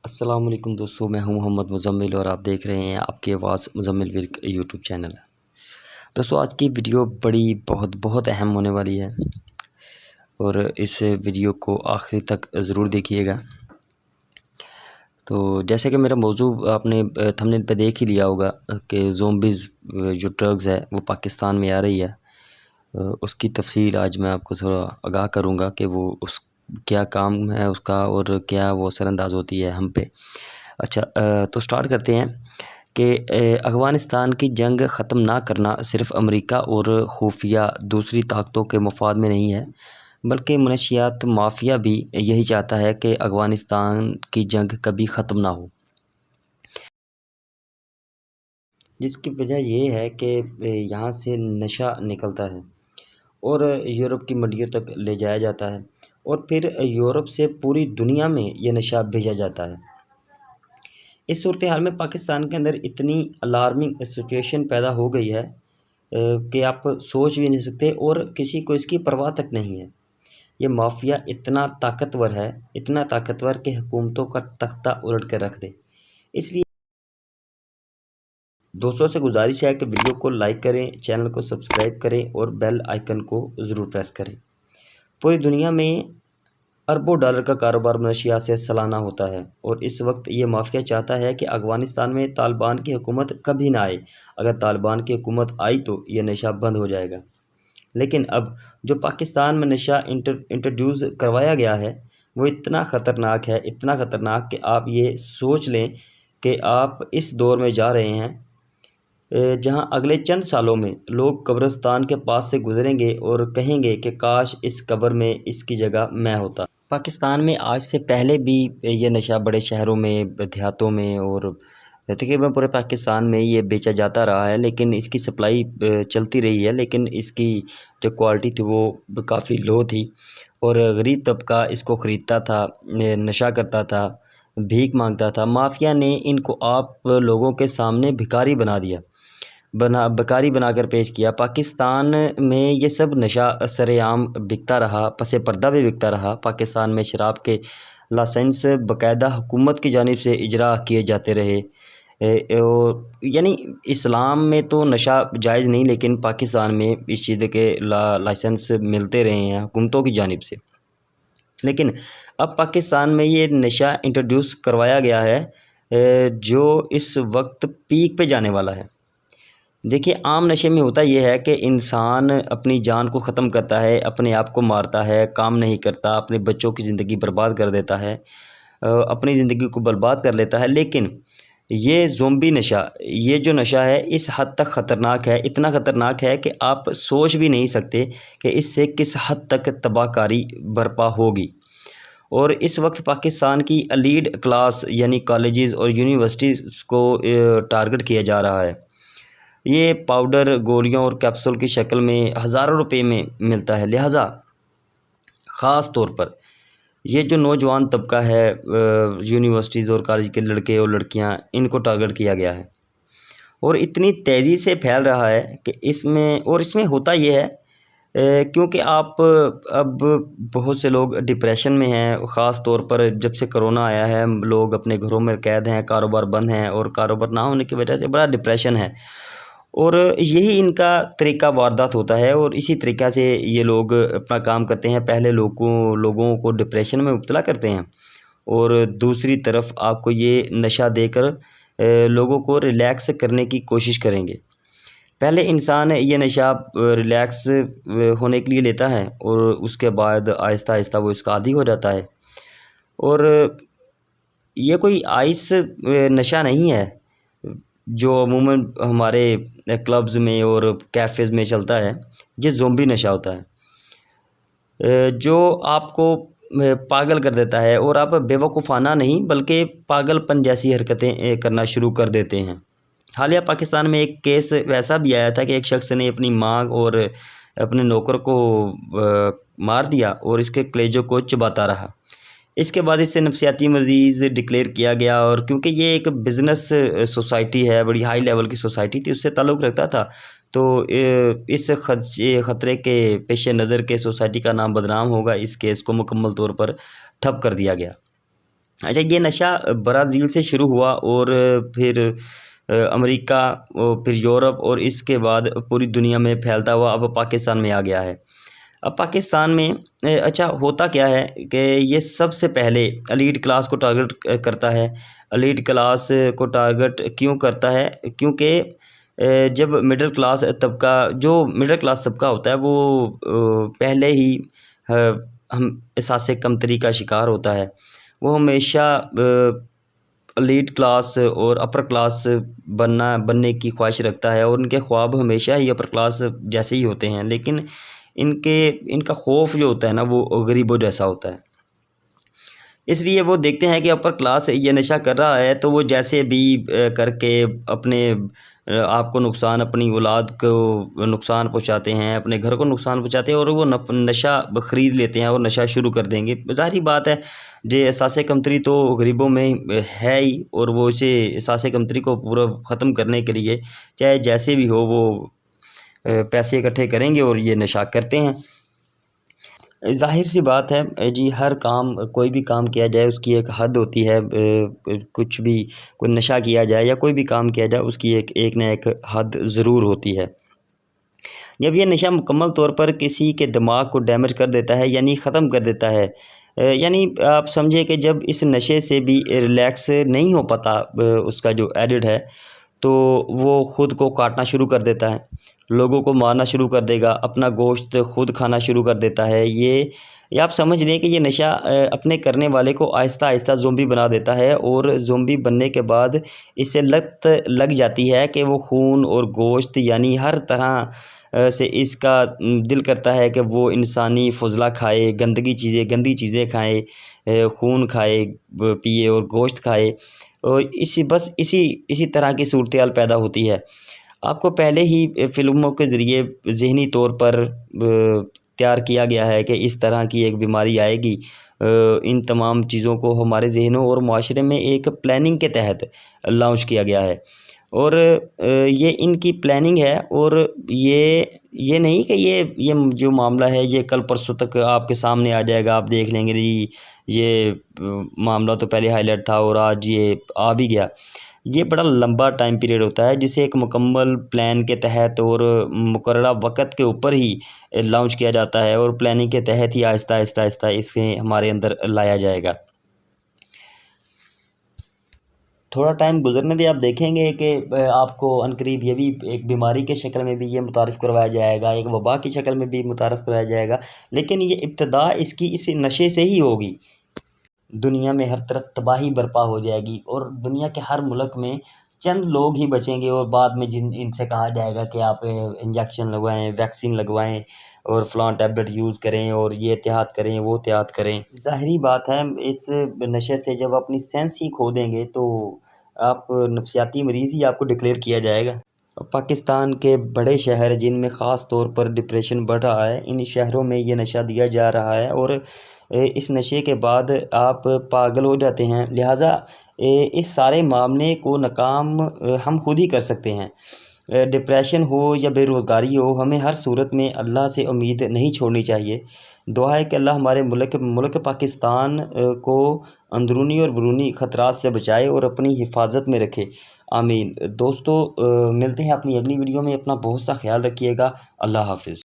अस्सलाम वालेकुम दोस्तों, मैं हूं मोहम्मद मुज़म्मिल और आप देख रहे हैं आपकी आवाज़ मुज़म्मिल विर्क यूट्यूब चैनल। दोस्तों, आज की वीडियो बहुत बहुत अहम होने वाली है और इस वीडियो को आखिरी तक ज़रूर देखिएगा। तो जैसे कि मेरा मौजू आपने थंबनेल पे देख ही लिया होगा कि ज़ोंबीज़ जो ड्रग्स है वो पाकिस्तान में आ रही है। उसकी तफसील आज मैं आपको थोड़ा आगाह करूँगा कि वो उस क्या काम है उसका और क्या वो असरअंदाज़ होती है हम पे। अच्छा, तो स्टार्ट करते हैं कि अफ़गानिस्तान की जंग ख़त्म ना करना सिर्फ़ अमेरिका और खुफिया दूसरी ताकतों के मफाद में नहीं है, बल्कि मनशियात माफिया भी यही चाहता है कि अफ़गानिस्तान की जंग कभी ख़त्म ना हो। जिसकी वजह ये है कि यहाँ से नशा निकलता है और यूरोप की मंडियों तक ले जाया जाता है और फिर यूरोप से पूरी दुनिया में ये नशा भेजा जाता है। इस सूरत हाल में पाकिस्तान के अंदर इतनी अलार्मिंग सिचुएशन पैदा हो गई है कि आप सोच भी नहीं सकते और किसी को इसकी परवाह तक नहीं है। ये माफिया इतना ताकतवर है, इतना ताकतवर कि हुकूमतों का तख्ता उलट कर रख दे। इसलिए दोस्तों से गुजारिश है कि वीडियो को लाइक करें, चैनल को सब्सक्राइब करें और बेल आइकन को ज़रूर प्रेस करें। पूरी दुनिया में अरबों डॉलर का कारोबार मनशियात से सालाना होता है और इस वक्त ये माफिया चाहता है कि अफ़गानिस्तान में तालिबान की हुकूमत कभी ना आए। अगर तालिबान की हुकूमत आई तो ये नशा बंद हो जाएगा। लेकिन अब जो पाकिस्तान में नशा इंट्रोड्यूस करवाया गया है वो इतना ख़तरनाक है, इतना ख़तरनाक कि आप ये सोच लें कि आप इस दौर में जा रहे हैं जहां अगले चंद सालों में लोग कब्रिस्तान के पास से गुजरेंगे और कहेंगे कि काश इस कब्र में इसकी जगह मैं होता। पाकिस्तान में आज से पहले भी ये नशा बड़े शहरों में, देहातों में और तकरीबन पूरे पाकिस्तान में ये बेचा जाता रहा है, लेकिन इसकी सप्लाई चलती रही है, लेकिन इसकी जो क्वालिटी थी वो काफ़ी लो थी और गरीब तबका इसको ख़रीदता था, नशा करता था, भीख मांगता था। माफिया ने इनको आप लोगों के सामने भिखारी बना दिया, भिखारी बनाकर पेश किया। पाकिस्तान में ये सब नशा सरेआम बिकता रहा, पसे पर्दा भी बिकता रहा। पाकिस्तान में शराब के लाइसेंस बाकायदा हुकूमत की जानिब से इजरा किए जाते रहे। और यानी इस्लाम में तो नशा जायज़ नहीं, लेकिन पाकिस्तान में इस चीज़ के लाइसेंस मिलते रहे हैं हुकूमतों की जानिब से। लेकिन अब पाकिस्तान में ये नशा इंट्रोड्यूस करवाया गया है जो इस वक्त पीक पे जाने वाला है। देखिए, आम नशे में होता ये है कि इंसान अपनी जान को ख़त्म करता है, अपने आप को मारता है, काम नहीं करता, अपने बच्चों की ज़िंदगी बर्बाद कर देता है, अपनी ज़िंदगी को बर्बाद कर लेता है। लेकिन ये ज़ोंबी नशा, ये जो नशा है इस हद तक ख़तरनाक है, इतना ख़तरनाक है कि आप सोच भी नहीं सकते कि इससे किस हद तक तबाहकारी बर्पा होगी। और इस वक्त पाकिस्तान की एलीट क्लास यानी कॉलेजेस और यूनिवर्सिटीज़ को टारगेट किया जा रहा है। ये पाउडर, गोलियों और कैप्सूल की शक्ल में हज़ारों रुपए में मिलता है। लिहाजा ख़ास तौर पर ये जो नौजवान तबका है, यूनिवर्सिटीज़ और कॉलेज के लड़के और लड़कियां, इनको टारगेट किया गया है और इतनी तेज़ी से फैल रहा है कि इसमें होता ये है क्योंकि आप अब बहुत से लोग डिप्रेशन में हैं। ख़ास तौर पर जब से कोरोना आया है लोग अपने घरों में कैद हैं, कारोबार बंद हैं और कारोबार ना होने की वजह से बड़ा डिप्रेशन है और यही इनका तरीका वारदात होता है और इसी तरीक़ा से ये लोग अपना काम करते हैं। पहले लोगों को डिप्रेशन में मुब्तला करते हैं और दूसरी तरफ आपको ये नशा देकर लोगों को रिलैक्स करने की कोशिश करेंगे। पहले इंसान ये नशा रिलैक्स होने के लिए लेता है और उसके बाद आहिस्ता आहिस्ता वो इसका आदी हो जाता है और ये कोई आइस नशा नहीं है जो अमूमन हमारे क्लब्स में और कैफ़ेज़ में चलता है। ये ज़ोंबी नशा होता है जो आपको पागल कर देता है और आप बेवकूफ़ाना नहीं बल्कि पागलपन जैसी हरकतें करना शुरू कर देते हैं। हालिया पाकिस्तान में एक केस वैसा भी आया था कि एक शख्स ने अपनी माँ और अपने नौकर को मार दिया और इसके कलेजों को चबाता रहा। इसके बाद इसे नफसियाती मरीज़ डिक्लेयर किया गया और क्योंकि ये एक बिज़नेस सोसाइटी है, बड़ी हाई लेवल की सोसाइटी थी, उससे ताल्लुक़ रखता था, तो इस ख़तरे के पेश नज़र के सोसाइटी का नाम बदनाम होगा, इस केस को मुकम्मल तौर पर ठप कर दिया गया। अच्छा, ये नशा ब्राज़ील से शुरू हुआ और फिर अमेरिका और फिर यूरोप और इसके बाद पूरी दुनिया में फैलता हुआ अब पाकिस्तान में आ गया है। अब पाकिस्तान में अच्छा होता क्या है कि ये सबसे पहले एलीट क्लास को टारगेट करता है। एलीट क्लास को टारगेट क्यों करता है? क्योंकि जब मिडिल क्लास तबका होता है वो पहले ही अ, हम एहसास कमतरी का शिकार होता है। वो हमेशा एलीट क्लास और अपर क्लास बनने की ख्वाहिश रखता है और उनके ख्वाब हमेशा ही अपर क्लास जैसे ही होते हैं, लेकिन इनका खौफ जो होता है ना वो गरीबों जैसा होता है। इसलिए वो देखते हैं कि अपर क्लास ये नशा कर रहा है तो वो जैसे भी करके अपने आप को नुकसान, अपनी औलाद को नुकसान पहुंचाते हैं, अपने घर को नुकसान पहुंचाते हैं और वो नशा ख़रीद लेते हैं और नशा शुरू कर देंगे। ज़ाहिर बात है जे एहसास कमतरी तो गरीबों में है ही और वो इसे एहसास कमतरी को पूरा ख़त्म करने के लिए चाहे जैसे भी हो वो पैसे इकट्ठे करेंगे और ये नशा करते हैं। ज़ाहिर सी बात है जी, हर काम कोई भी काम किया जाए उसकी एक हद होती है। कुछ भी कोई नशा किया जाए या कोई भी काम किया जाए उसकी एक ना एक हद ज़रूर होती है। जब ये नशा मुकम्मल तौर पर किसी के दिमाग को डैमेज कर देता है यानी ख़त्म कर देता है, यानी आप समझे कि जब इस नशे से भी रिलैक्स नहीं हो पाता उसका जो एडिक्ट है, तो वो ख़ुद को काटना शुरू कर देता है, लोगों को मारना शुरू कर देगा, अपना गोश्त खुद खाना शुरू कर देता है। ये आप समझ लें कि ये नशा अपने करने वाले को आहिस्ता आहिस्ता ज़ोंबी बना देता है और ज़ोंबी बनने के बाद इससे लत लग जाती है कि वो खून और गोश्त यानी हर तरह से इसका दिल करता है कि वो इंसानी फ़ुज़ला खाए, गंदी चीज़ें खाए, खून खाए, पिए और गोश्त खाए और इसी तरह की सूरत-ए-हाल पैदा होती है। आपको पहले ही फ़िल्मों के ज़रिए ज़हनी तौर पर तैयार किया गया है कि इस तरह की एक बीमारी आएगी। इन तमाम चीज़ों को हमारे ज़हनों और मुआशरे में एक प्लानिंग के तहत लॉन्च किया गया है और ये इनकी प्लानिंग है और ये नहीं कि ये जो मामला है ये कल परसों तक आपके सामने आ जाएगा, आप देख लेंगे जी ये मामला तो पहले हाईलाइट था और आज ये आ भी गया। ये बड़ा लंबा टाइम पीरियड होता है जिसे एक मुकम्मल प्लान के तहत और मुकर्ररा वक़्त के ऊपर ही लॉन्च किया जाता है और प्लानिंग के तहत ही आहिस्ता इसे हमारे अंदर लाया जाएगा। थोड़ा टाइम गुज़रने दें, आप देखेंगे कि आपको अनकरीब ये भी एक बीमारी के शक्ल में भी ये मुतारिफ़ करवाया जाएगा, एक वबा की शक्ल में भी मुतारिफ़ कराया जाएगा, लेकिन ये इब्तिदा इसकी इस नशे से ही होगी। दुनिया में हर तरफ तबाही बर्पा हो जाएगी और दुनिया के हर मुल्क में चंद लोग ही बचेंगे और बाद में इनसे कहा जाएगा कि आप इंजेक्शन लगवाएं, वैक्सीन लगवाएं और फ़लाँ टैबलेट यूज़ करें और ये एहतियात करें, वो एहतियात करें। ज़ाहिरी बात है इस नशे से जब अपनी सेंस ही खो देंगे तो आप नफसियाती मरीज़ ही आपको डिक्लेयर किया जाएगा। पाकिस्तान के बड़े शहर जिनमें ख़ास तौर पर डिप्रेशन बढ़ रहा है, इन शहरों में ये नशा दिया जा रहा है और इस नशे के बाद आप पागल हो जाते हैं। लिहाजा इस सारे मामले को नाकाम हम खुद ही कर सकते हैं। डिप्रेशन हो या बेरोज़गारी हो, हमें हर सूरत में अल्लाह से उम्मीद नहीं छोड़नी चाहिए। दुआ है कि अल्लाह हमारे मुल्क पाकिस्तान को अंदरूनी और बैरूनी ख़तरात से बचाए और अपनी हिफाजत में रखे। आमीन। दोस्तों मिलते हैं अपनी अगली वीडियो में। अपना बहुत सा ख्याल रखिएगा। अल्लाह हाफ़िज़।